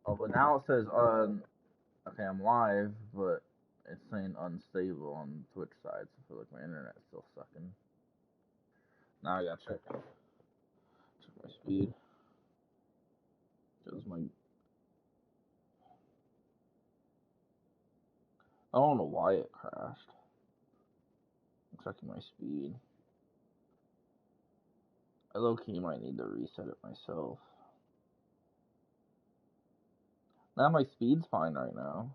Oh, but now it says okay, I'm live, but it's saying unstable on the Twitch side, so I feel like my internet's still sucking. Now I gotta check my speed. Cause I don't know why it crashed. I'm checking my speed. I low-key might need to reset it myself. Now my speed's fine right now.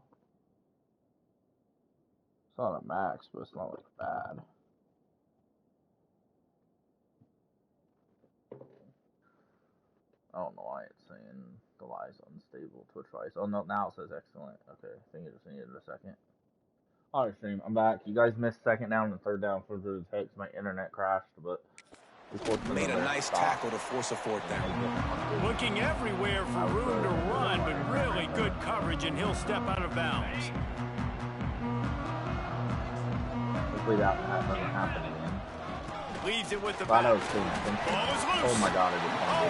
It's not a max, but it's not like bad. I don't know why it's saying the lie's unstable Twitch-wise. Oh no, now it says excellent. Okay, I think it just needed a second. Alright, stream, I'm back. You guys missed second down and third down for the text. My internet crashed, but made a nice tackle to force a fourth down. Looking everywhere for room to run, but really good coverage, and he'll step out of bounds. Hopefully that doesn't happen again. Leaves it with the back. Ball is loose. Oh my god,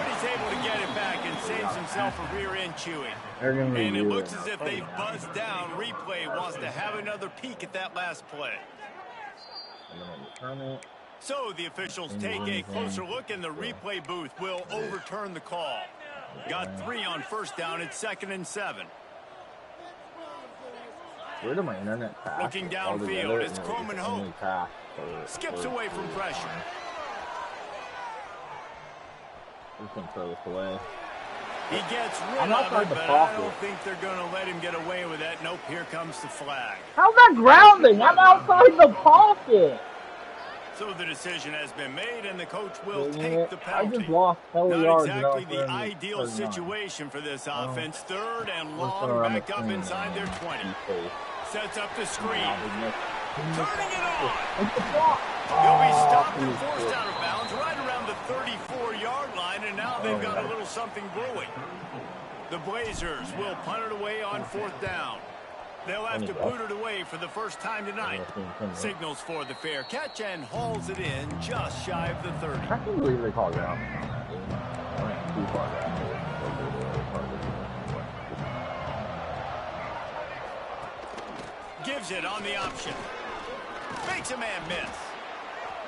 he's able to get it back and saves himself a rear end chewing. And it looks as if they've buzzed down. Replay wants to have another peek at that last play. So the officials take a closer look, and the replay booth will overturn the call. Got 3 on first down. It's 2nd and 7. Where did my internet pass? Looking downfield, it's Croman Hope. Skips away from pressure. Just gonna throw this away. He gets rid of it, but I don't think they're going to let him get away with that. Nope, here comes the flag. How's that grounding? I'm outside the pocket. So the decision has been made, and the coach will take the penalty. I just lost Not exactly the ideal situation for this offense. 3rd and long, back up inside their 20. Sets up the screen. Turning it on. He'll be stopped and forced out of bounds right around the 34-yard line, and now they've got a little something brewing. The Blazers will punt it away on 4th down. They'll have to boot it away for the first time tonight. Signals for the fair catch and hauls it in just shy of the 30. I can't believe they called grounding on that game. I went too far down. Gives it on the option. Makes a man miss.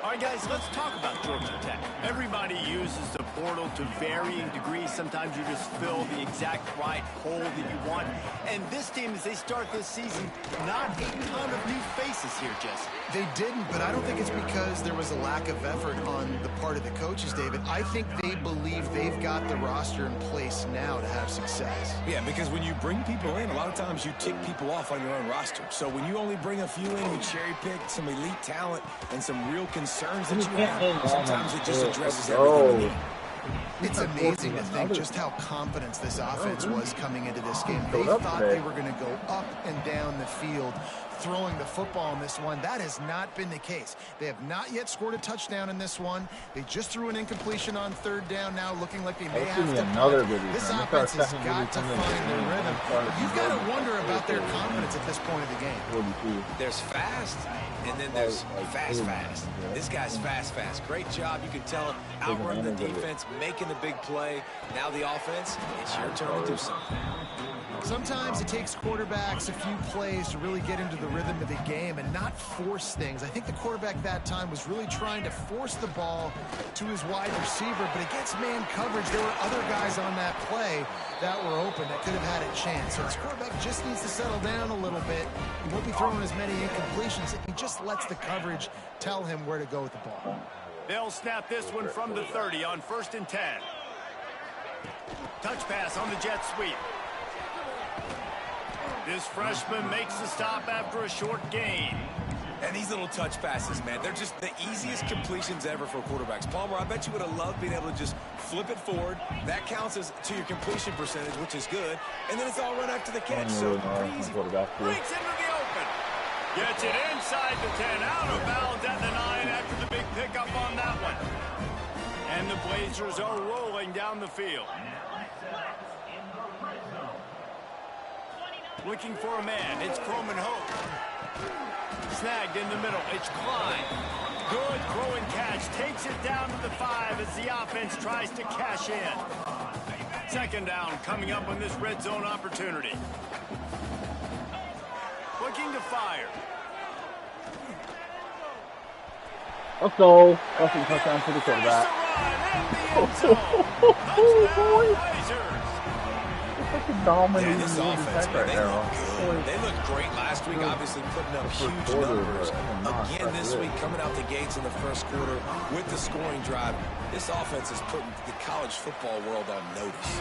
All right, guys, let's talk about Georgia Tech. Everybody uses the portal to varying degrees. Sometimes you just fill the exact right hole that you want. And this team, as they start this season, not a ton of new faces here, Jesse. They didn't, but I don't think it's because there was a lack of effort on the part of the coaches, David. I think they believe they've got the roster in place now to have success. Yeah, because when you bring people in, a lot of times you tick people off on your own roster. So when you only bring a few in, you cherry pick some elite talent and some real concerns that you have, sometimes it just addresses everything. It's amazing to think just how confident this offense was coming into this game. They thought they were going to go up and down the field throwing the football in this one. That has not been the case. They have not yet scored a touchdown in this one. They just threw an incompletion on 3rd down, now looking like they may have to. This offense has got to find their rhythm. You've got to wonder about their confidence at this point of the game. There's fast, and then there's fast. This guy's fast. Great job. You can tell him outrun the defense, making the big play. Now the offense, it's your turn to do something. Sometimes it takes quarterbacks a few plays to really get into the rhythm of the game and not force things. I think the quarterback that time was really trying to force the ball to his wide receiver, but against man coverage, there were other guys on that play that were open that could have had a chance. So this quarterback just needs to settle down a little bit. He won't be throwing as many incompletions. He just lets the coverage tell him where to go with the ball. They'll snap this one from the 30 on 1st and 10. Touch pass on the jet sweep. This freshman makes the stop after a short gain. And these little touch passes, man, they're just the easiest completions ever for quarterbacks. Palmer, I bet you would have loved being able to just flip it forward. That counts as to your completion percentage, which is good. And then it's all run after the catch. So breaks into the open. Gets it inside the 10, out of bounds at the 9 after the big pickup on that one. And the Blazers are rolling down the field. Looking for a man. It's Croman Hope. Snagged in the middle. It's Klein. Good throw and catch. Takes it down to the 5 as the offense tries to cash in. Second down coming up on this red zone opportunity. Looking to fire. Let's go. Rushing touchdown to the quarterback. Yeah, this offense, man, they look great last week, obviously putting up huge numbers. Again this week, coming out the gates in the first quarter with the scoring drive. This offense is putting the college football world on notice.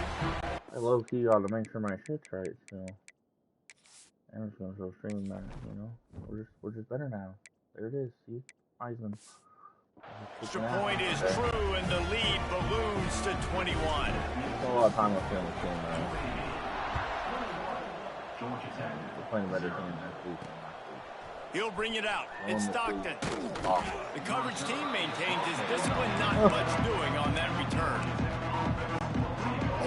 I low-key ought to make sure my shit's right still. I'm just gonna show stream that, you know. We're just better now. There it is, see? Heisman. Extra point is true, and the lead balloons to 21. A lot of time left in this game, man. We're playing a better team next week. He'll bring it out. It's Stockton. The coverage team maintains his discipline, not much doing on that return.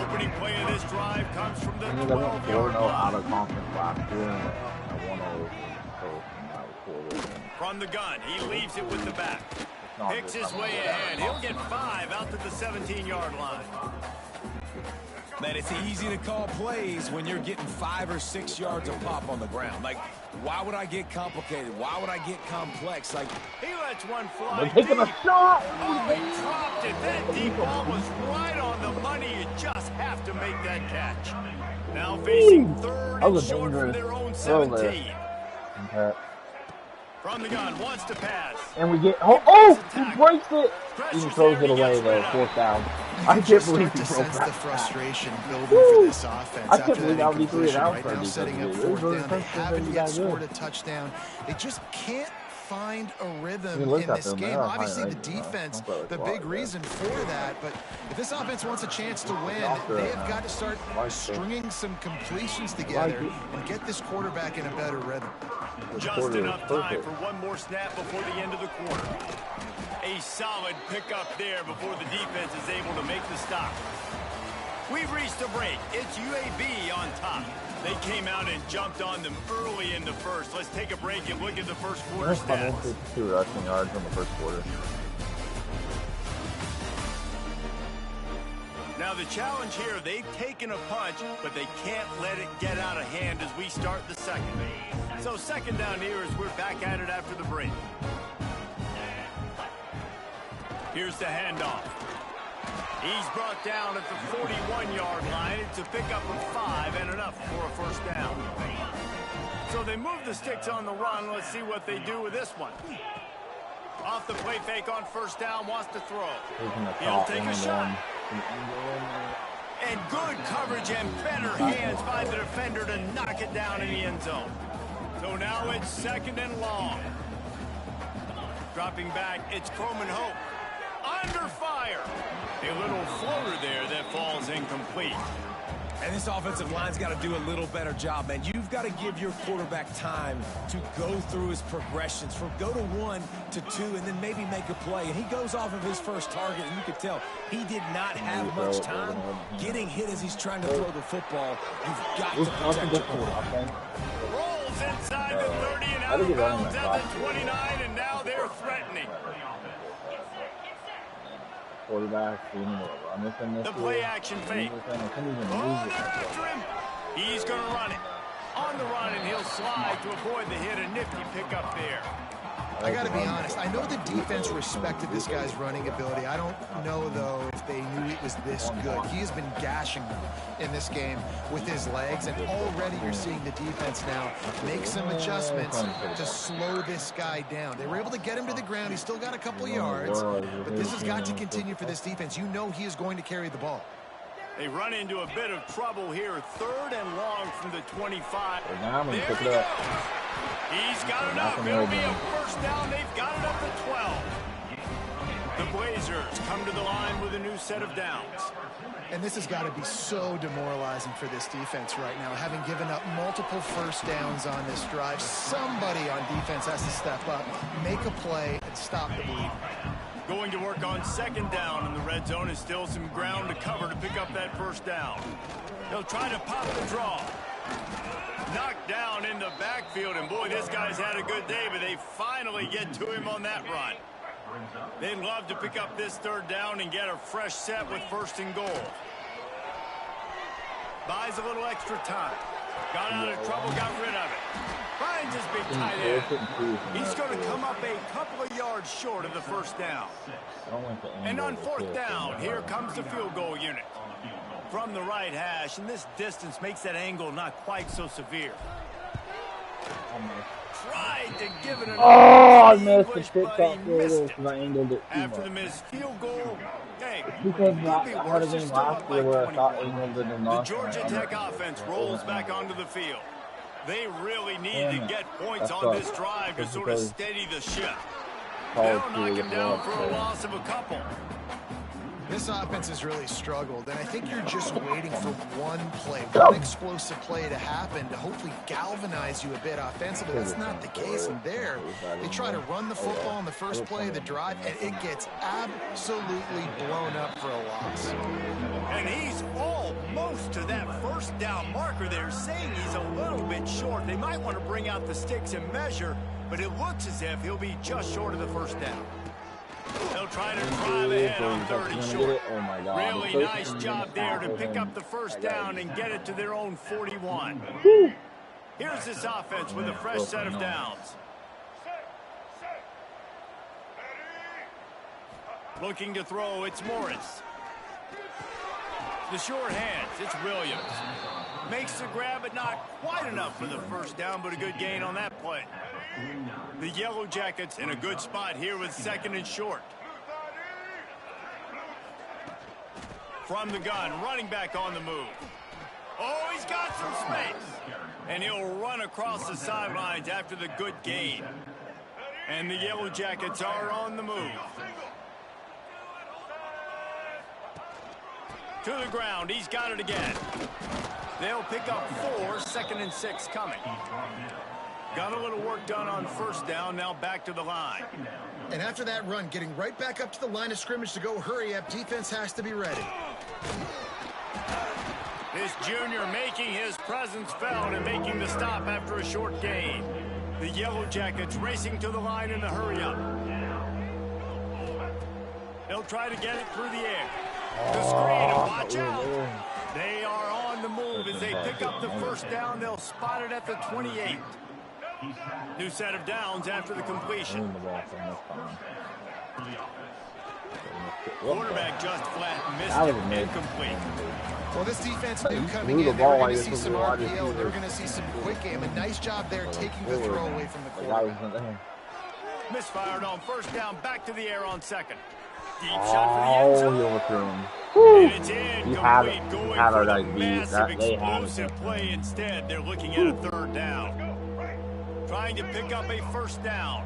Opening play of this drive comes from the 12-yard line. Out of conference last year, and I won from the gun, he leaves it with the back. Picks his way ahead. He'll get 5 out to the 17-yard line. Man, it's easy to call plays when you're getting 5 or 6 yards of pop on the ground. Like, why would I get complicated? Why would I get complex? Like, he lets one fly. They're taking a shot. Oh, he dropped it. That deep ball was right on the money. You just have to make that catch. Now facing third and short from their own 17. From the gun, wants to pass. And we get, he breaks it. He throws it away though, 4th down. I can't believe he broke that. The frustration building for this offense. I can't believe that would be 3 and out right now, setting up 4th down. They haven't yet scored a touchdown. They just can't find a rhythm in this game. Obviously, the defense, the big reason for that. But if this offense wants a chance to win, they have got to start stringing some completions together and get this quarterback in a better rhythm. Just enough time for one more snap before the end of the quarter. A solid pickup there before the defense is able to make the stop. We've reached a break. It's UAB on top. They came out and jumped on them early in the first. Let's take a break and look at the first quarter stats. 2 rushing yards in the first quarter. Now the challenge here, they've taken a punch, but they can't let it get out of hand as we start the second. So second down here as we're back at it after the break. Here's the handoff. He's brought down at the 41-yard line. It's a pickup of 5 and enough for a first down. So they move the sticks on the run. Let's see what they do with this one. Off the play fake on first down, wants to throw. He'll take a shot. And good coverage and better hands by the defender to knock it down in the end zone. So now it's 2nd and long. Dropping back, it's Coleman Hope. Under fire. A little floater there that falls incomplete. And this offensive line's got to do a little better job, man. You've got to give your quarterback time to go through his progressions from go to 1 to 2 and then maybe make a play. And he goes off of his first target, and you could tell he did not have much time getting hit as he's trying to throw the football. You've got to protect your quarterback. Rolls inside the 30 and out of bounds at the 29, and now they're threatening. Quarterback, the play action fake. Oh, they're after him. He's going to run it. On the run, and he'll slide to avoid the hit. A nifty pickup there. I got to be honest. I know the defense respected this guy's running ability. I don't know, though, if they knew it was this good. He has been gashing them in this game with his legs, and already you're seeing the defense now make some adjustments to slow this guy down. They were able to get him to the ground. He's still got a couple yards, but this has got to continue for this defense. You know he is going to carry the ball. They run into a bit of trouble here. 3rd and long from the 25. There he goes. He's got enough. It'll be a first down. They've got it up to 12. The Blazers come to the line with a new set of downs. And this has got to be so demoralizing for this defense right now, having given up multiple first downs on this drive. Somebody on defense has to step up, make a play, and stop the bleed. Going to work on 2nd down in the red zone. Is still some ground to cover to pick up that first down. They'll try to pop the draw. Knocked down in the backfield, and boy, this guy's had a good day, but they finally get to him on that run. They'd love to pick up this 3rd down and get a fresh set with 1st and goal. Buys a little extra time. Got out of trouble, got rid of it. Finds his big tight end. He's going to come up a couple of yards short of the first down. And on fourth down, here comes the field goal unit. From the right hash, and this distance makes that angle not quite so severe. Tried to give it an I missed the kick out field because I angled it too after much. the missed field goal. Hey, Because I had a game last year where I thought angled it enough. the Georgia Tech offense rolls back onto the field. They really need to get points on this drive to sort of steady the ship. They'll knock him down for a loss of a couple. This offense has really struggled, and I think you're just waiting for one play, one explosive play to happen to hopefully galvanize you a bit offensively. That's not the case in there. They try to run the football in the first play of the drive, and it gets absolutely blown up for a loss. And he's almost to that first down marker there, saying he's a little bit short. They might want to bring out the sticks and measure, but it looks as if he'll be just short of the first down. They'll try to drive ahead on 30 short. Oh my God. Really nice job there to pick up the first down and get it to their own 41. Here's this offense with a fresh set of downs. Looking to throw, it's Morris. The short hands, it's Williams. Makes the grab, but not quite enough for the first down, but a good gain on that play. The Yellow Jackets in a good spot here with second and short. From the gun, running back on the move. Oh, he's got some space. And he'll run across the sidelines after the good gain. And the Yellow Jackets are on the move. To the ground, he's got it again. They'll pick up 4, second and 6 coming. Got a little work done on first down, now back to the line. And after that run, getting right back up to the line of scrimmage to go hurry up, defense has to be ready. This junior making his presence felt and making the stop after a short gain. The Yellow Jackets racing to the line in the hurry up. They'll try to get it through the air. The screen, and watch out. They are on the move as they pick up the first down. They'll spot it at the 28. New set of downs after the completion. Quarterback just flat missed it, incomplete. Well, this defense knew coming in, they were going to see some RPO, they were going to see some quick game. A nice job there taking the throw away from the quarterback. Misfired on first down, back to the air on second. Deep shot for the end zone. And it's incomplete, going for the massive explosive play instead. They're looking at a third down. Trying to pick up a first down.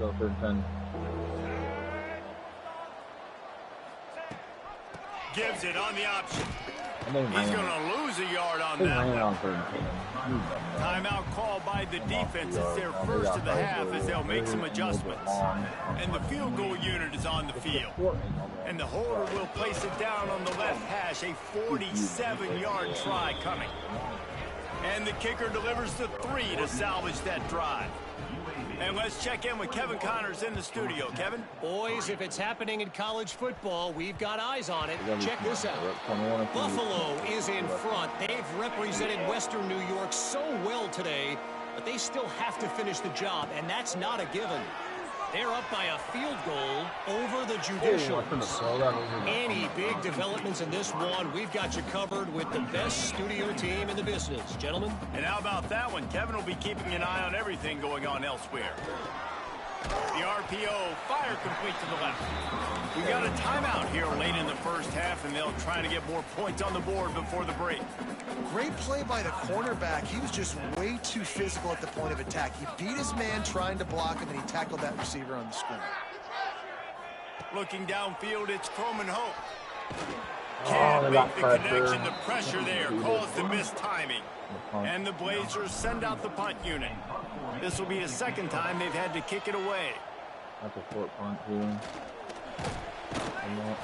Gives it on the option. He's going to lose a yard on that. Timeout called by the defense. It's their first of the half as they'll make some adjustments. And the field goal unit is on the field. And the holder will place it down on the left hash. A 47-yard try coming. And the kicker delivers the 3 to salvage that drive. And let's check in with Kevin Connors in the studio. Kevin? Boys, if it's happening in college football, we've got eyes on it. Check this out. Buffalo is in front. They've represented Western New York so well today, but they still have to finish the job, and that's not a given. They're up by a field goal over the Judicials. Any big developments in this one, we've got you covered with the best studio team in the business. Gentlemen? And how about that one? Kevin will be keeping an eye on everything going on elsewhere. The RPO, fire complete to the left. We got a timeout here late in the first half, and they'll try to get more points on the board before the break. Great play by the cornerback. He was just way too physical at the point of attack. He beat his man trying to block him, and he tackled that receiver on the screen. Looking downfield, it's Croman Hope. Can't make the connection. The pressure there caused the missed timing. And the Blazers send out the punt unit. This will be the second time they've had to kick it away. That's a short punt, too.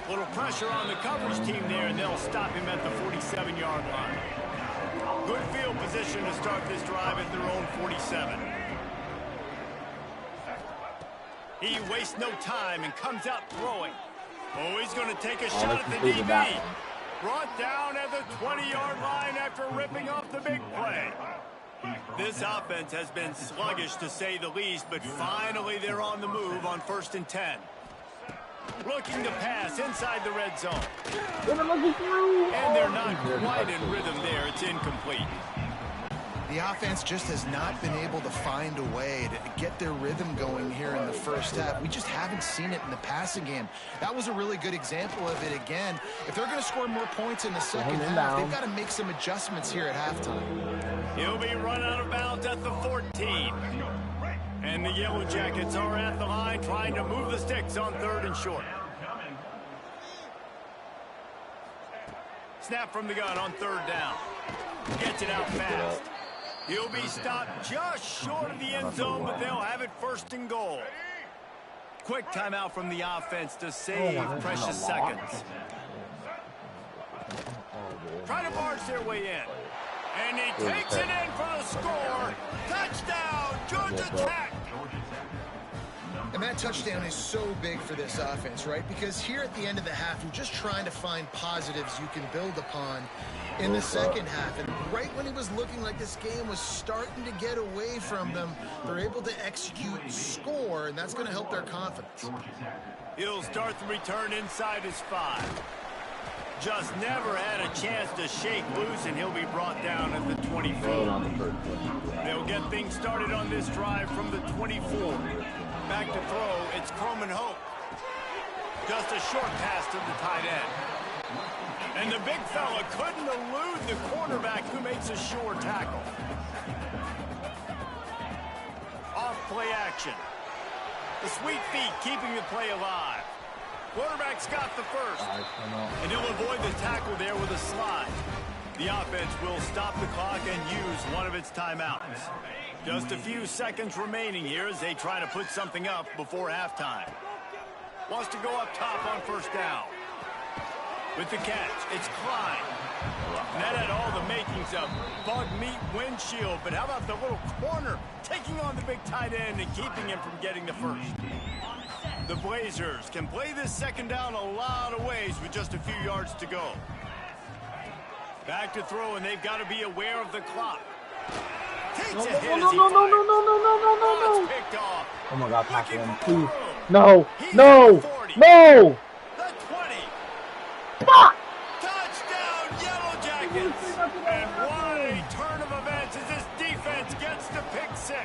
Little pressure on the coverage team there, and they'll stop him at the 47-yard line. Good field position to start this drive at their own 47. He wastes no time and comes out throwing. Oh, he's going to take a shot at the DB. Brought down at the 20-yard line after ripping off the big play. This offense has been sluggish to say the least, but finally they're on the move on 1st and 10. Looking to pass inside the red zone. And they're not quite in rhythm there. It's incomplete. The offense just has not been able to find a way to get their rhythm going here in the first half. We just haven't seen it in the passing game. That was a really good example of it again. If they're going to score more points in the second half, they've got to make some adjustments here at halftime. He'll be run out of bounds at the 14. And the Yellow Jackets are at the line trying to move the sticks on 3rd and short. Snap from the gun on 3rd down. Gets it out fast. He'll be stopped just short of the end zone, but they'll have it 1st and goal. Quick timeout from the offense to save precious seconds. Try to barge their way in. And he takes it in for the score. Touchdown, Georgia Tech. And that touchdown is so big for this offense, right? Because here at the end of the half, you're just trying to find positives you can build upon in the second half. And right when it was looking like this game was starting to get away from them, they're able to execute, score, and that's going to help their confidence. He'll start the return inside his 5. Just never had a chance to shake loose, and he'll be brought down at the 24. They'll get things started on this drive from the 24. Back to throw, it's Croman Hope. Just a short pass to the tight end. And the big fella couldn't elude the quarterback, who makes a sure tackle. Off play action. The sweet feet keeping the play alive. Quarterback's got the first. And he'll avoid the tackle there with a slide. The offense will stop the clock and use one of its timeouts. Just a few seconds remaining here as they try to put something up before halftime. Wants to go up top on 1st down. With the catch, it's Klein. And that had all the makings of bug meat windshield, but how about the little corner taking on the big tight end and keeping him from getting the first? The Blazers can play this second down a lot of ways with just a few yards to go. Back to throw, and they've got to be aware of the clock. Takes a hit as he fires. It's picked off. Oh my God, tackle him, please. No, no, no! The 20. Fuck! Touchdown, Yellow Jackets! And what a turn of events as this defense gets to pick 6.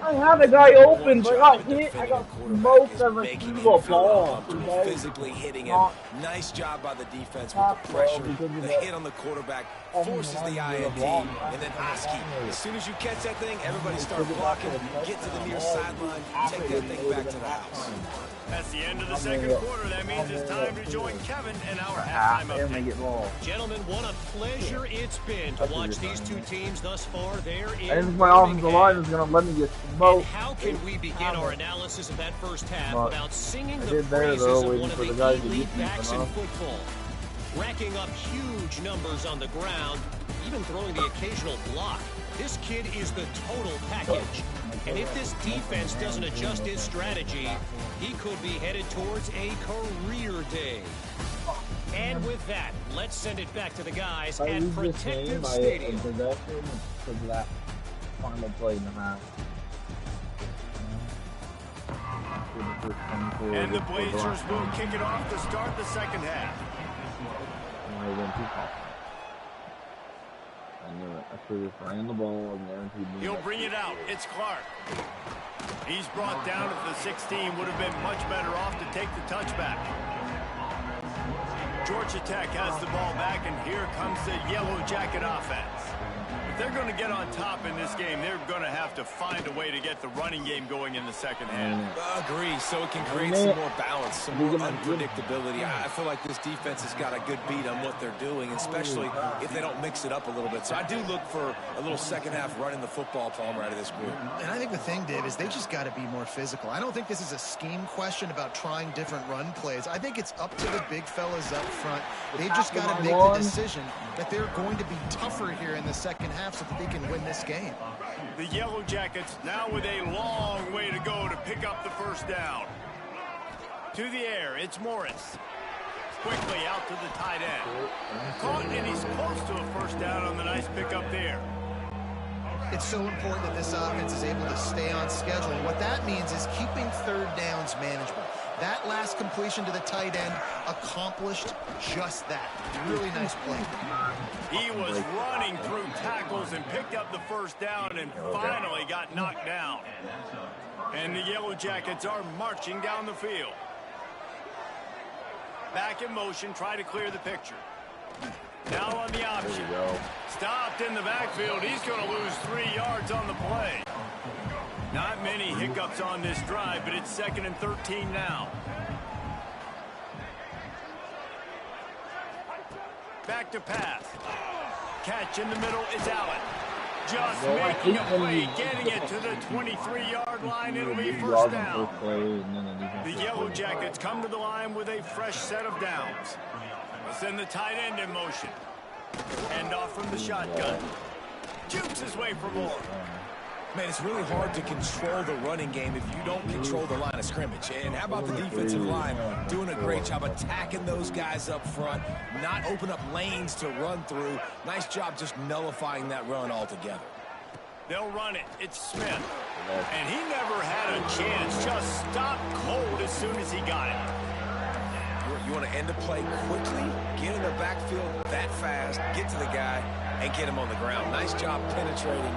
I had a guy open, but I got hit. I got smoked as a single ball. Physically hitting him. Nice job by the defense with the pressure. The hit on the quarterback forces the INT, and then Oski. As soon as you catch that thing, everybody start blocking. Get to the near sideline. Take that thing back to the house. That's the end of the second quarter. That means it's time to join Kevin and our halftime update. Gentlemen, what a pleasure it's been to watch these two teams thus far. They're in. I think my offensive line is going to let me get smoked. And how can we begin our analysis of that first half without singing the praises of one of the key lead backs in football? Racking up huge numbers on the ground, even throwing the occasional block. This kid is the total package. And if this defense doesn't adjust its strategy, he could be headed towards a career day. And with that, let's send it back to the guys at Protective Stadium. That final play in the half. And the Blazers will kick it off to start the second half. He'll bring it out. It's Clark. He's brought down at the 16. Would have been much better off to take the touchback. Georgia Tech has the ball back, and here comes the Yellow Jacket offense. If they're going to get on top in this game, they're going to have to find a way to get the running game going in the second half. Agree, so it can create some more balance, some more unpredictability. I feel like this defense has got a good beat on what they're doing, especially if they don't mix it up a little bit. So I do look for a little second half running the football, Palmer, out of this group. And I think the thing, Dave, is they just got to be more physical. I don't think this is a scheme question about trying different run plays. I think it's up to the big fellas up front. They've just got to make the decision that they're going to be tougher here in the second half so that they can win this game. The Yellow Jackets now with a long way to go to pick up the first down. To the air, it's Morris. quickly out to the tight end. Caught, and he's close to a first down on the nice pickup there. It's so important that this offense is able to stay on schedule. And what that means is keeping third downs manageable. That last completion to the tight end accomplished just that. Really nice play. He was running through tackles and picked up the first down and finally got knocked down. And the Yellow Jackets are marching down the field. Back in motion, try to clear the picture. Now on the option. Stopped in the backfield. He's going to lose 3 yards on the play. Not many hiccups on this drive, but it's 2nd and 13 now. Back to pass. Catch in the middle is Allen. Just making a play, getting it to the 23-yard line. It'll be first down. The Yellow Jackets come to the line with a fresh set of downs. We'll send the tight end in motion. Hand off from the shotgun. Jukes his way for more. Man, it's really hard to control the running game if you don't control the line of scrimmage. And how about the defensive line doing a great job attacking those guys up front, not open up lanes to run through. Nice job just nullifying that run altogether. They'll run it. It's Smith. And he never had a chance. Just stopped cold as soon as he got it. You want to end the play quickly, get in the backfield that fast, get to the guy, and get him on the ground. Nice job penetrating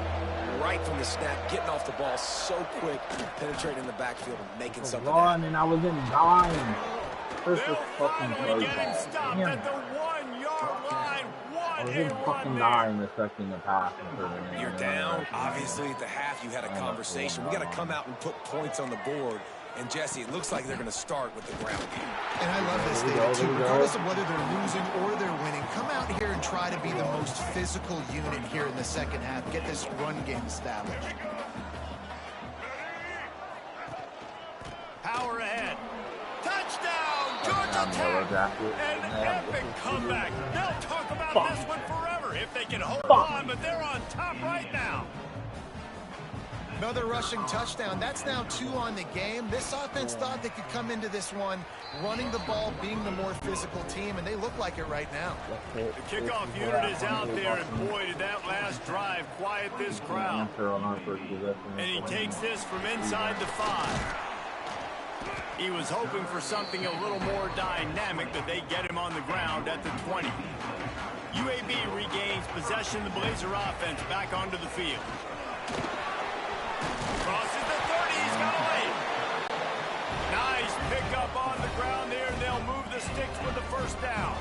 right from the snap, getting off the ball so quick, penetrating the backfield and making something happen. And I was in dime. First was They'll fucking finally get him ball. stopped Damn. at the 1-yard line. I was What in a fucking run dime expecting a pass. You're down. Obviously, at the half, you had a conversation. We got to come out and put points on the board. And, Jesse, it looks like they're going to start with the ground game. And I love this, David, too. Regardless of whether they're losing or they're winning, come out here and try to be the most physical unit here in the second half. Get this run game established. Power ahead. Touchdown, Georgia Tech. An epic comeback. They'll talk about this one forever if they can hold on, but they're on top right now. Another rushing touchdown. That's now 2 on the game. This offense thought they could come into this one running the ball, being the more physical team, and they look like it right now. The kickoff unit is out there, and boy, did that last drive quiet this crowd. And he takes this from inside the 5. He was hoping for something a little more dynamic, but they get him on the ground at the 20. UAB regains possession of the Blazer offense back onto the field. Crosses the 30, he's got a lane. Nice pickup on the ground there, and they'll move the sticks with the first down.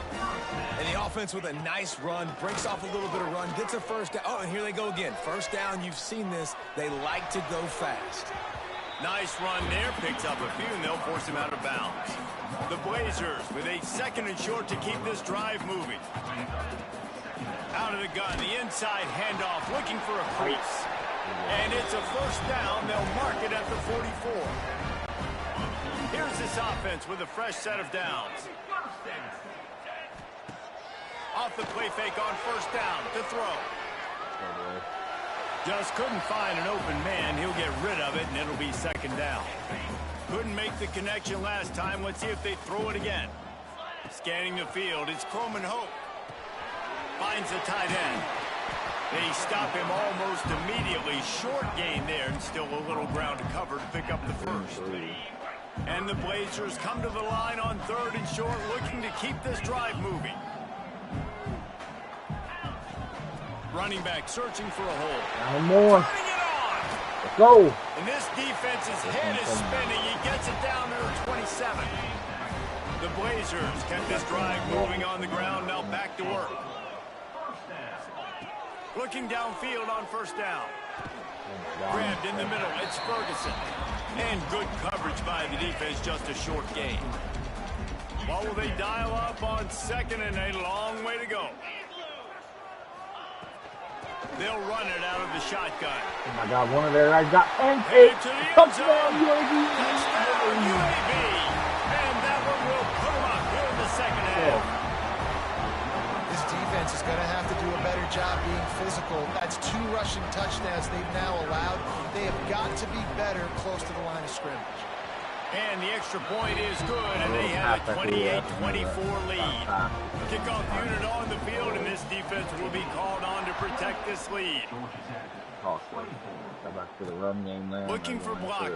And the offense with a nice run, breaks off a little bit of run, gets a first down. Oh, and here they go again. First down, you've seen this. They like to go fast. Nice run there, picks up a few, and they'll force him out of bounds. The Blazers with a 2nd and short to keep this drive moving. Out of the gun, the inside handoff, looking for a crease. And it's a first down. They'll mark it at the 44. Here's this offense with a fresh set of downs. Off the play fake on first down to throw. Just couldn't find an open man. He'll get rid of it, and it'll be 2nd down. Couldn't make the connection last time. Let's see if they throw it again. Scanning the field, it's Coleman Hope. Finds the tight end. They stop him almost immediately. Short gain there, and still a little ground to cover to pick up the first. And the Blazers come to the line on 3rd and short, looking to keep this drive moving. Running back searching for a hole. One more. Turning it on. Let's go. And this defense's head is spinning. He gets it down there at 27. The Blazers kept this drive moving on the ground. Now back to work. Looking downfield on first down. Grabbed in the middle. It's Ferguson. And good coverage by the defense. Just a short gain. What will they dial up on 2nd and a long way to go? They'll run it out of the shotgun. Oh my God, one of their guys got pancaked. To the end Touchdown, zone. UAB. Touchdown, UAB. And that one will put them up here in the 2nd half. This defense is going to have to do a better job being physical. That's 2 rushing touchdowns they've now allowed. They have got to be better close to the line of scrimmage. And the extra point is good, and they have a 28-24 lead. Kickoff unit on the field, and this defense will be called on to protect this lead. Go back to the run game there. Looking for block.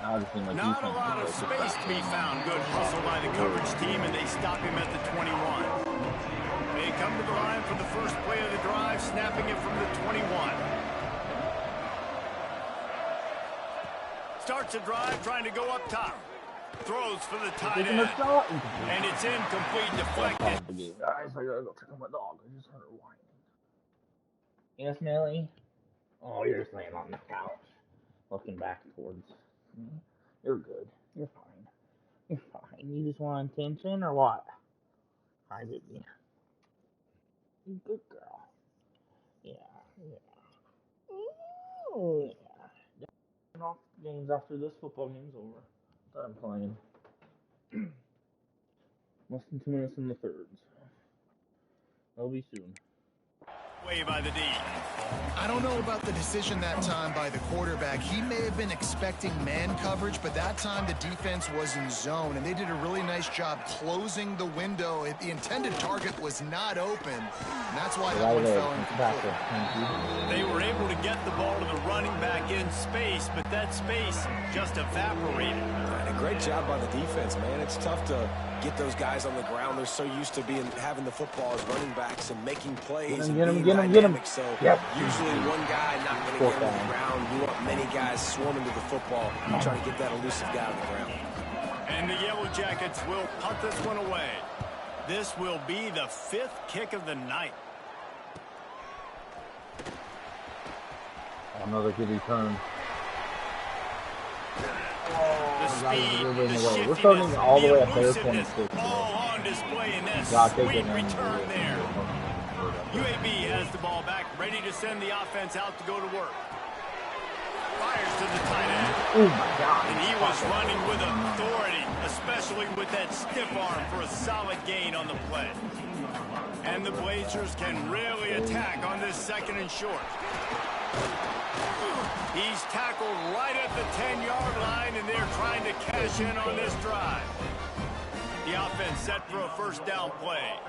Not a lot of space to be found. Good hustle by the coverage team, and they stop him at the 21. They come to the line for the first play of the drive, snapping it from the 21. Starts a drive, trying to go up top. Throws for the tight end. And it's incomplete, deflected. Guys, I gotta go check on my dog. I just heard her whining. Yes, Millie? Oh, you're just laying on the couch. Looking back towards me. You're good. You're fine. You're fine. You just want attention or what? Hi, baby. Good girl. Yeah. Oh, yeah. Off games after this football game's over. That I'm playing. Less than 2 minutes in the third. So. That'll be soon. Way by the D. I don't know about the decision that time by the quarterback. He may have been expecting man coverage, but that time the defense was in zone, and they did a really nice job closing the window. The intended target was not open, and that's why that one fell incomplete. They were able to get the ball to the running back in space, but that space just evaporated. And a great job by the defense, man. It's tough to get those guys on the ground. They're so used to having the football as running backs and making plays and being dynamic. So usually one guy not going to get on the ground. You want many guys swarming to the football, trying to get that elusive guy on the ground. And the Yellow Jackets will punt this one away. This will be the 5th kick of the night. Another good return. The speed, the shiftiness, we're starting all the way up there, 26. All on display in that sweet return there. UAB has the ball back, ready to send the offense out to go to work. Fires to the tight end. Oh my God. And he was running with authority, especially with that stiff arm for a solid gain on the play. And the Blazers can really attack on this 2nd and short. He's tackled right at the 10-yard line, and they're trying to cash in on this drive. The offense set for a first down play.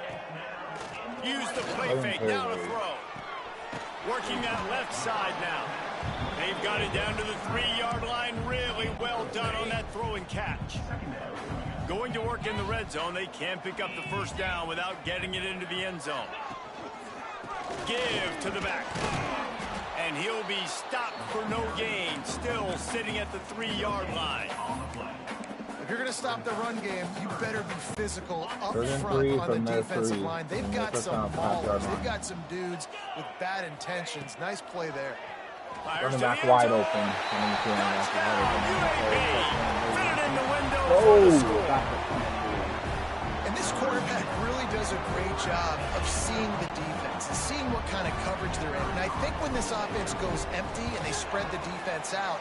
Use the play fake, now to throw. Working that left side now. They've got it down to the 3-yard line. Really well done on that throw and catch. Going to work in the red zone. They can't pick up the first down without getting it into the end zone. Give to the back. And he'll be stopped for no gain. Still sitting at the 3-yard line. If you're going to stop the run game, you better be physical up front on the defensive line. They've got some ballers. They've got some dudes with bad intentions. Nice play there. Running back wide open. And this quarterback really does a great job of seeing the defense and seeing what kind of coverage they're in. And I think when this offense goes empty and they spread the defense out,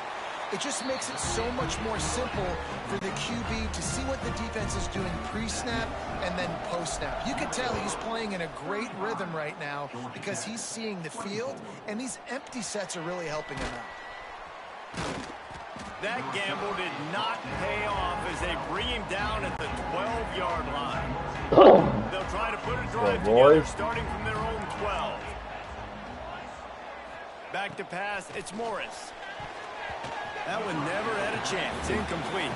it just makes it so much more simple for the QB to see what the defense is doing pre-snap and then post-snap. You can tell he's playing in a great rhythm right now because he's seeing the field, and these empty sets are really helping him out. That gamble did not pay off as they bring him down at the 12-yard line. They'll try to put a drive together starting from their own 12. Back to pass, it's Morris. That one never had a chance. Incomplete.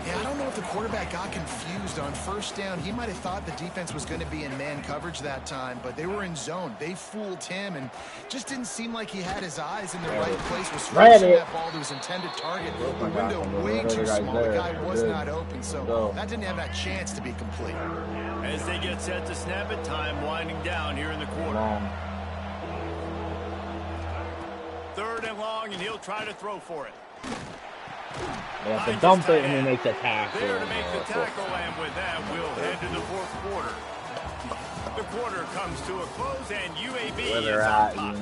Yeah, I don't know if the quarterback got confused on first down. He might have thought the defense was going to be in man coverage that time, but they were in zone. They fooled him and just didn't seem like he had his eyes in the right place. Was forcing that ball to his intended target. The window way too small. The guy was not open, so that didn't have that chance to be complete. As they get set to snap it, time winding down here in the quarter. 3rd and long, and he'll try to throw for it. They have to dump it and he makes a tackle. There to make the tackle, and with that, we'll head to the 4th quarter. The quarter comes to a close, and UAB is on top.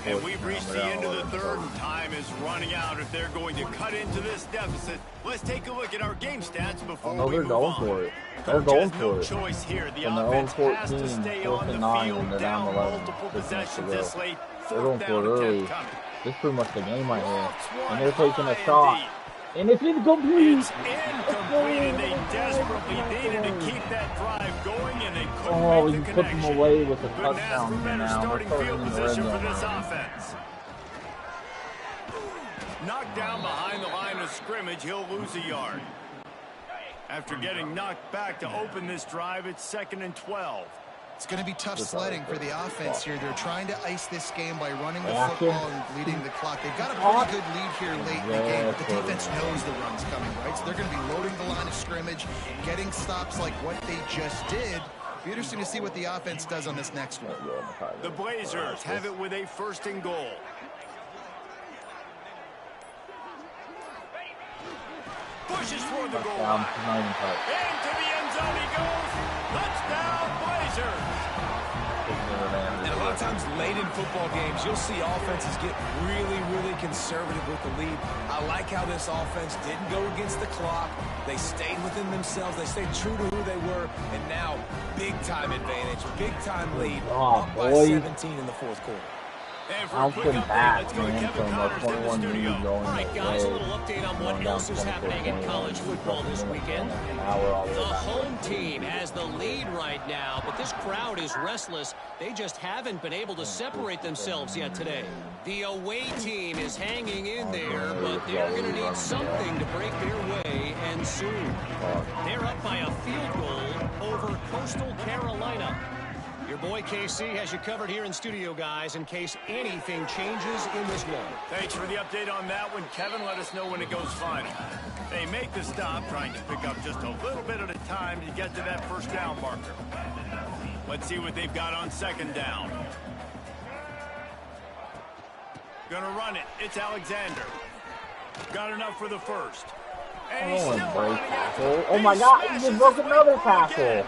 And we've reached the end of the 3rd, and time is running out if they're going to cut into this deficit. Let's take a look at our game stats before we move on. They're going for it. No choice here. The offense has to stay on the field, down multiple possessions this late. 4th down attempt coming. This is pretty much the game right here. And they're taking a shot. And it's incomplete. It's incomplete, and they desperately needed to keep that drive going, and they couldn't we make the put them connection. away with a Couldn't ask touchdown for here better now. starting We're field in the red position for zone. this offense. Knocked down behind the line of scrimmage, he'll lose a yard. After getting knocked back to open this drive, it's 2nd and 12. It's going to be tough sledding for the offense here. They're trying to ice this game by running the football and leading the clock. They've got a pretty good lead here late in the game, but the defense knows the run's coming, right? So they're going to be loading the line of scrimmage, getting stops like what they just did. Be interesting to see what the offense does on this next one. The Blazers have it with a 1st and goal. Pushes toward the goal line. Into the end zone he goes. Touchdown, Blazers. And a lot of times late in football games, you'll see offenses get really, really conservative with the lead. I like how this offense didn't go against the clock. They stayed within themselves. They stayed true to who they were. And now, big-time advantage, big-time lead, up by 17 in the 4th quarter. I'll come back, man, from a 21 lead going. All right, guys, a little update on what else is happening in college football this weekend. The home team has the lead right now, but this crowd is restless. They just haven't been able to separate themselves yet today. The away team is hanging in there, but they're going to need something to break their way, and soon. They're up by a field goal over Coastal Carolina. Your boy KC has you covered here in studio, guys, in case anything changes in this one. Thanks for the update on that one, Kevin. Let us know when it goes final. They make the stop, trying to pick up just a little bit at a time to get to that 1st down marker. Let's see what they've got on 2nd down. Gonna run it. It's Alexander. Got enough for the 1st. And he's still running after. Oh my God, he just broke another tackle.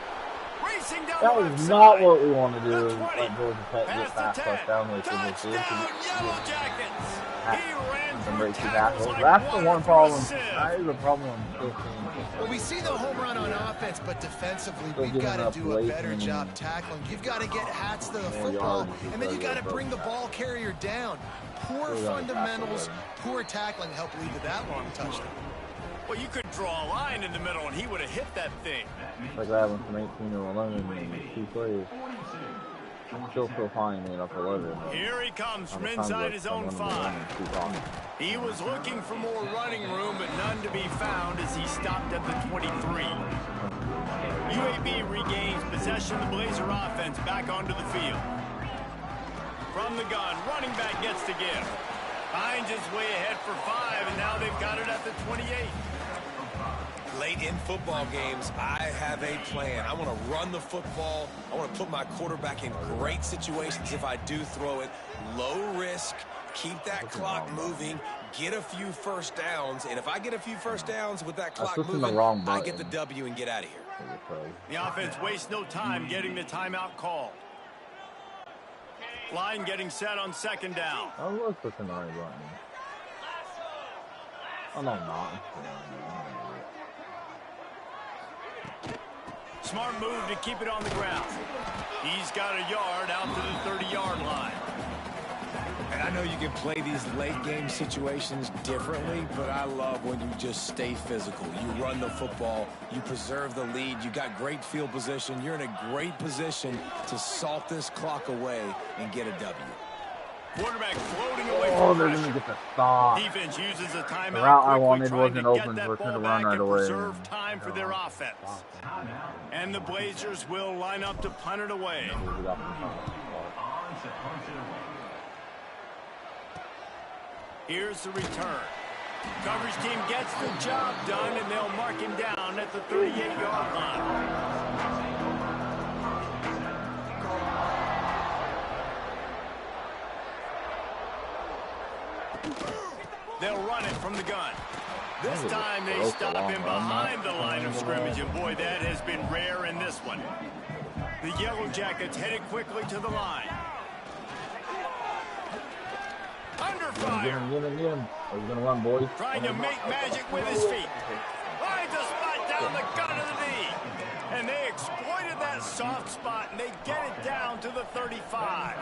That was not what we want to do. Let Georgia Tech get past us down there. Touchdown, Yellow Jackets. He ran through tackles. like That's the one problem. That is a problem. Well, we see the home run on offense, but defensively, we've got to do a better job tackling. You've got to get hats to the football, and then you got to bring the ball carrier down. Poor fundamentals, poor tackling helped lead to that long touchdown. Well, you could draw a line in the middle, and he would have hit that thing. Like that one from 18 to 11 in 2 plays. Still fine, made up 11. Here he comes from inside his own 5. He was looking for more running room, but none to be found as he stopped at the 23. UAB regains possession of the Blazer offense back onto the field. From the gun, running back gets to give. Finds his way ahead for 5, and now they've got it at the 28. Late in football games, I have a plan. I want to run the football. I want to put my quarterback in great situations if I do throw it. Low risk, keep that clock moving, get a few 1st downs. And if I get a few 1st downs with that clock moving, I get the W and get out of here. The offense wastes no time getting the timeout called. Line getting set on 2nd down. I was pushing the right button. Oh, no, not. Smart move to keep it on the ground. He's got a yard out to the 30-yard line. And I know you can play these late game situations differently, but I love when you just stay physical. You run the football, you preserve the lead, you got great field position. You're in a great position to salt this clock away and get a W. Quarterback floating away Oh, from they're pressure. going to get the stop. Defense uses a timeout. The route I quickly, wanted trying wasn't to open, get so that it couldn't ball run back right and away. preserve time for their offense. And the Blazers will line up to punt it away. Here's the return. Coverage team gets the job done, and they'll mark him down at the 38-yard line. They'll run it from the gun. This time they stop him behind the line of scrimmage, and boy, that has been rare in this one. The Yellow Jackets headed quickly to the line. Under fire. Get him. Are you going to run, boys? Trying to make magic with his feet. Finds a spot down the gun of the knee. And they exploited that soft spot, and they get it down to the 35.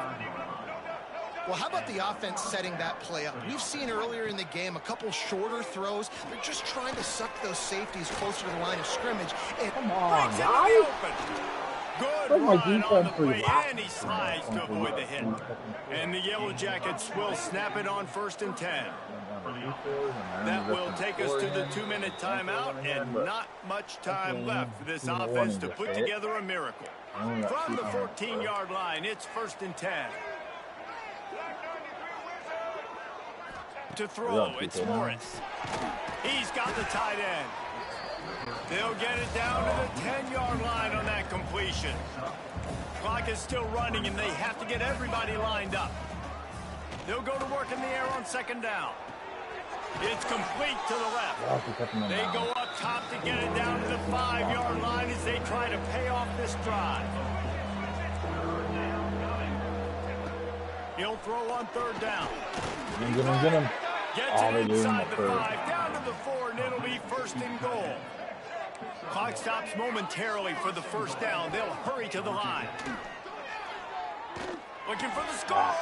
Well, how about the offense setting that play up? We've seen earlier in the game a couple shorter throws. They're just trying to suck those safeties closer to the line of scrimmage. And come on, guys! Good run on the play, and he slides to avoid the hit. And the Yellow Jackets will snap it on 1st and 10. That will take us to the 2-minute timeout, and not much time left for this offense to put together a miracle. From the 14-yard line, it's 1st and 10. To throw, it's Morris. He's got the tight end. They'll get it down to the 10-yard line on that completion. Clock is still running, and they have to get everybody lined up. They'll go to work in the air on 2nd down. It's complete to the left. They go up top to get it down to the 5-yard line as they try to pay off this drive. He'll throw on 3rd down. Get him. Gets it inside the 5, down to the 4, and it'll be 1st and goal. Clock stops momentarily for the 1st down. They'll hurry to the line. Looking for the score.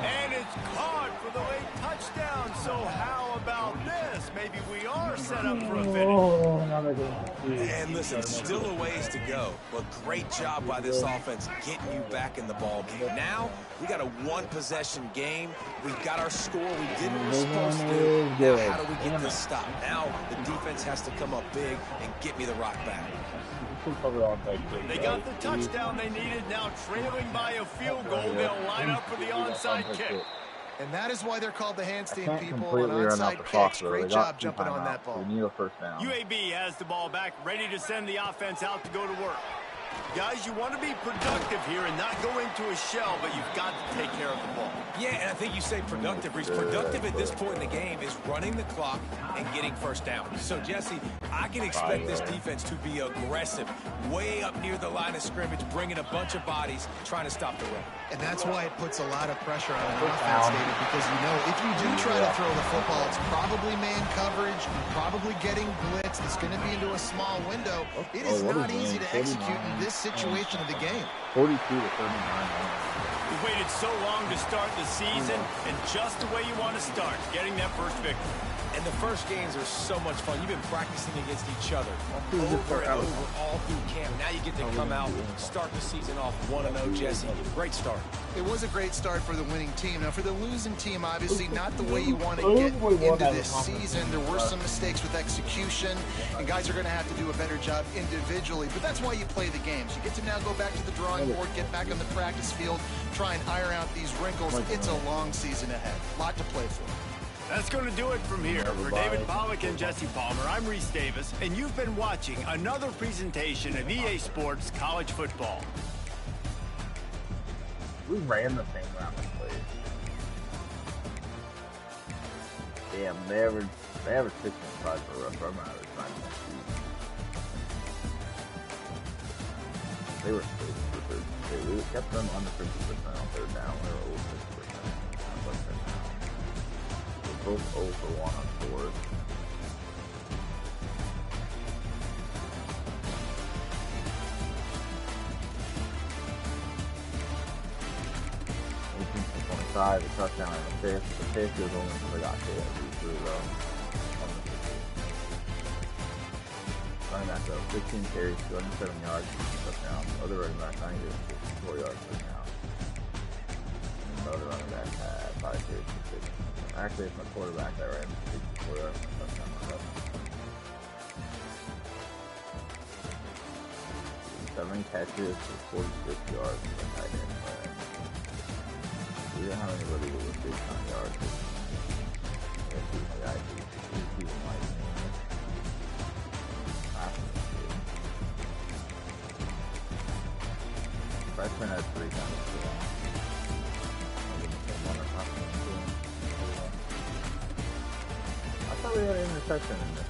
And it's caught for the late touchdown. So how about this? Maybe we are set up for a finish. And listen, still a ways to go, but great job by this offense getting you back in the ball game. Now, we got a 1-possession game. We've got our score. We did what we're supposed to do. Now, how do we get this stop? Now, the defense has to come up big and get me the rock back. They got the touchdown they needed. Now trailing by a field goal, they'll line up for the onside kick. And that is why they're called the handstand people on onside kicks. Great job jumping on that ball. We need a 1st down. UAB has the ball back, ready to send the offense out to go to work. Guys, you want to be productive here and not go into a shell, but you've got to take care of the ball. Yeah, and I think you say productive. Reese. Productive at this point in the game is running the clock and getting 1st down. So, Jesse, I can expect this defense to be aggressive, way up near the line of scrimmage, bringing a bunch of bodies, trying to stop the run. And that's why it puts a lot of pressure on an offense, David, because you know if you do try to throw the football, it's probably man coverage, probably getting blitzed. It's going to be into a small window. It is not easy to execute in this situation of the game. 42 to 39. We've waited so long to start the season, and just the way you want to start, getting that first victory. And the first games are so much fun. You've been practicing against each other over and over all through camp. Now you get to come out, start the season off 1-0, Jesse. Great start. It was a great start for the winning team. Now, for the losing team, obviously not the way you want to get into this season. There were some mistakes with execution, and guys are going to have to do a better job individually. But that's why you play the games. You get to now go back to the drawing board, get back on the practice field, try and iron out these wrinkles. It's a long season ahead. A lot to play for. That's going to do it from here. For David Pollack and Jesse Palmer, I'm Reese Davis, and you've been watching another presentation of EA Sports College Football. We ran the same round of plays. Damn, they averaged 6.5 for rush. I'm average 9.2. They were safe for 30. We kept them under 50% on 3rd down. They were over 50%. Both 0 for 1 on 4. The touchdown and the fifth is only because I got hit. We threw running back up 15 carries, 207 yards, touchdown. Other running back 94 yards touchdown. And the other running back had 5 carries for 6. Actually, it's my quarterback that ran 64 yards and touchdown. 7 catches for 46 yards and a tight end. We didn't have anybody that was 6 yards. Freshman had 3 times. I thought we had an interception in this.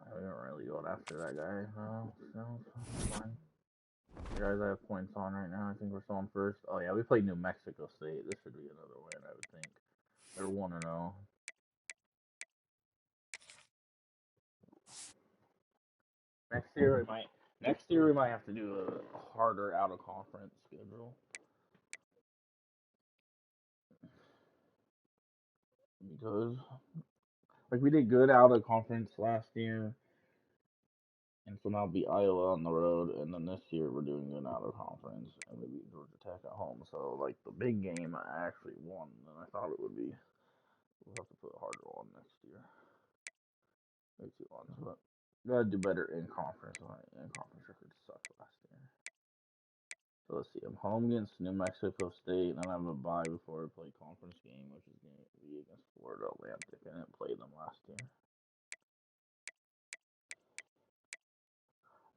I didn't really go after that guy. So fine. Guys, I have points on right now. I think we're still on first. Oh yeah, we played New Mexico State. This should be another win, I would think. They're 1-0. Next year we might have to do a harder out of conference schedule. Because like we did good out of conference last year and somehow beat Iowa on the road, and then this year we're doing good out of conference and we beat Georgia Tech at home. So like the big game I actually won than I thought it would be. We'll have to put a harder on next year. Maybe 2 ones, but gotta do better in conference. My in conference record sucked last year. So let's see. I'm home against New Mexico State, and then I have a bye before I play conference game, which is going to be against Florida Atlantic. I didn't play them last year.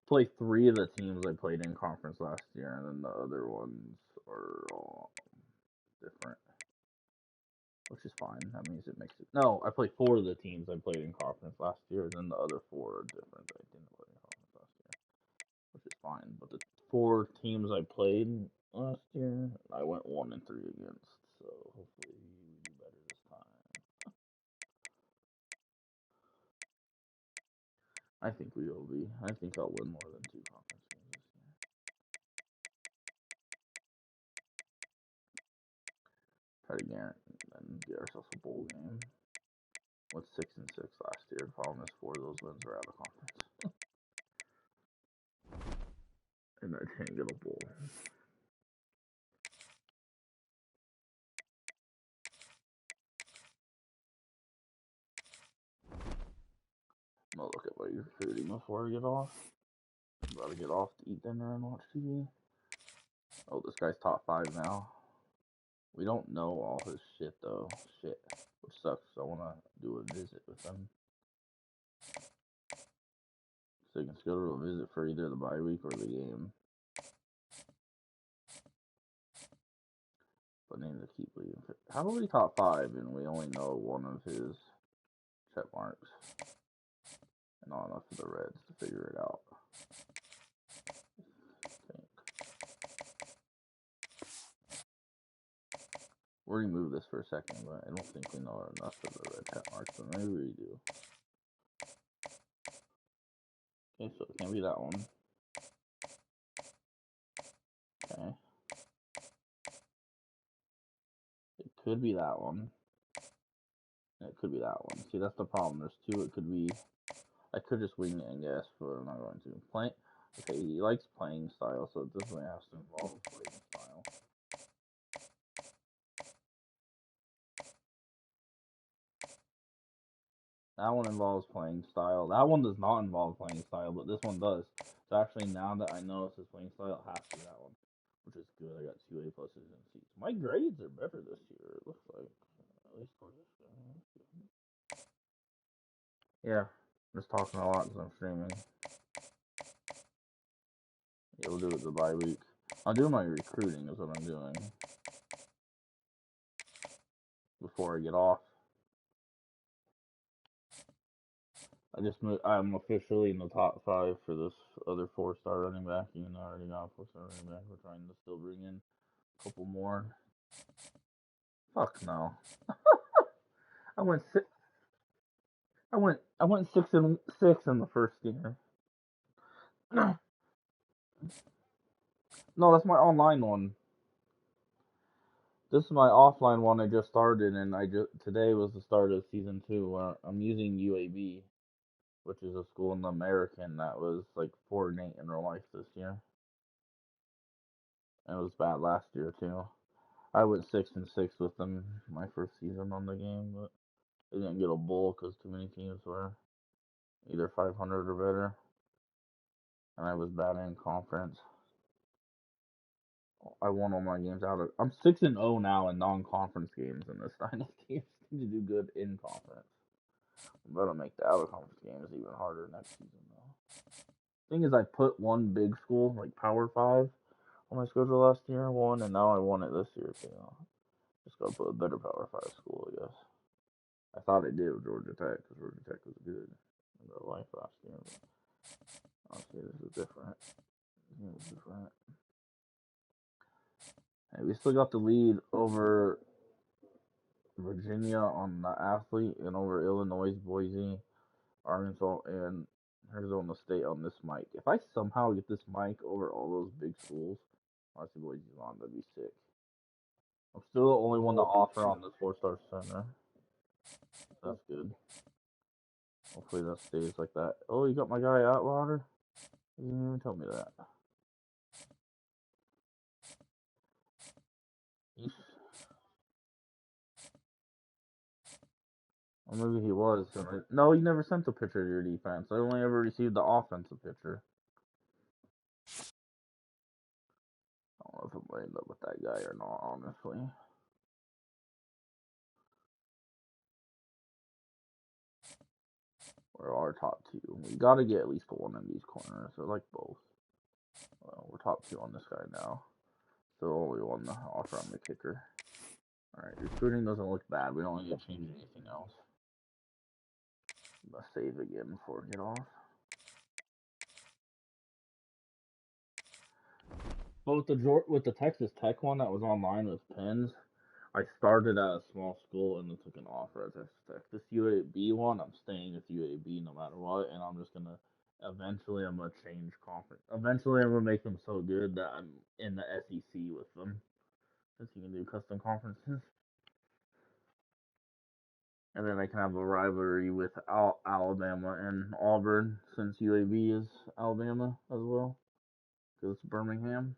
Play 3 of the teams I played in conference last year, and then the other ones are all different, which is fine. That means it makes it. No, I played 4 of the teams I played in conference last year, and then the other 4 are different. I didn't play in conference last year, which is fine. But the 4 teams I played last year, I went 1-3 against. So hopefully we do better this time. I think we will be. I think I'll win more than 2 conference games this year. Try to get ourselves a bowl game. What's 6-6 last year? The problem is 4 of those wins were out of conference. And I didn't get a bowl. I'm gonna look at what you're shooting before I get off. I'm about to get off to eat dinner and watch TV. Oh, this guy's top 5 now. We don't know all his shit though. Shit. Which sucks. I wanna do a visit with him. So you can schedule a visit for either the bye week or the game. But I need to keep leaving. How are we top 5 and we only know one of his check marks? And not enough of the Reds to figure it out. We're gonna move this for a second, but I don't think we know enough of the red check marks, but maybe we do. Okay, so it can't be that one. Okay. It could be that one. And it could be that one. See, that's the problem. There's 2. It could be. I could just wing it and guess, but I'm not going to. Okay, he likes playing style, so it definitely has to involve playing style. That one involves playing style. That one does not involve playing style, but this one does. So actually, now that I know it's his playing style, it has to be that one, which is good. I got 2 A+ in C's. My grades are better this year, it looks like. At least for this guy. Yeah, I'm just talking a lot because I'm streaming. Yeah, we'll do it the bye week. I'm doing my recruiting is what I'm doing. Before I get off. I'm officially in the top 5 for this other 4-star running back, even though I already got a 4-star running back. We're trying to still bring in a couple more. Fuck no. I went 6-6 in the first year. No, that's my online one. This is my offline one I just started, and today was the start of season 2. I'm using UAB, which is a school in the American that was like 4-8 in real life this year. And it was bad last year too. I went 6-6 with them my first season on the game, but they didn't get a bowl because too many teams were either 500 or better, and I was bad in conference. I won all my games out of. I'm 6-0 now in non-conference games in this dynasty. I need to do good in conference. I'm gonna make the out of conference games even harder next season though. Thing is, I put one big school like Power 5 on my schedule last year, and now I won it this year too. Just gotta put a better Power 5 school, I guess. I thought it did with Georgia Tech, because Georgia Tech was good in real life last year. But honestly, this is different. It's different. Hey, we still got the lead over Virginia on the athlete and over Illinois, Boise, Arkansas, and Arizona State on this mic. If I somehow get this mic over all those big schools, honestly, Boise's on, that'd be sick. I'm still the only one to offer on this 4-star center. That's good. Hopefully that stays like that. Oh, you got my guy Atwater? You didn't even tell me that. Or maybe he was. No, he never sent a picture of your defense. I only ever received the offensive picture. I don't know if I'm going to end up with that guy or not, honestly. We're our top two. We got to get at least one in these corners. I like both. Well, we're top two on this guy now. So only one to offer on the kicker. Alright, recruiting doesn't look bad. We don't need to change anything else. Let's save again before we get off. But with the Texas Tech one that was online with pins, I started at a small school and then took an offer at Texas Tech. This UAB one, I'm staying with UAB no matter what, and I'm just gonna I'm gonna change conference. Eventually, I'm gonna make them so good that I'm in the SEC with them, because you can do custom conferences, and then I can have a rivalry with Alabama and Auburn, since UAB is Alabama as well, because it's Birmingham.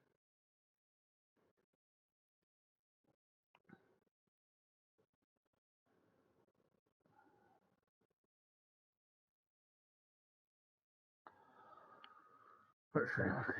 For sure.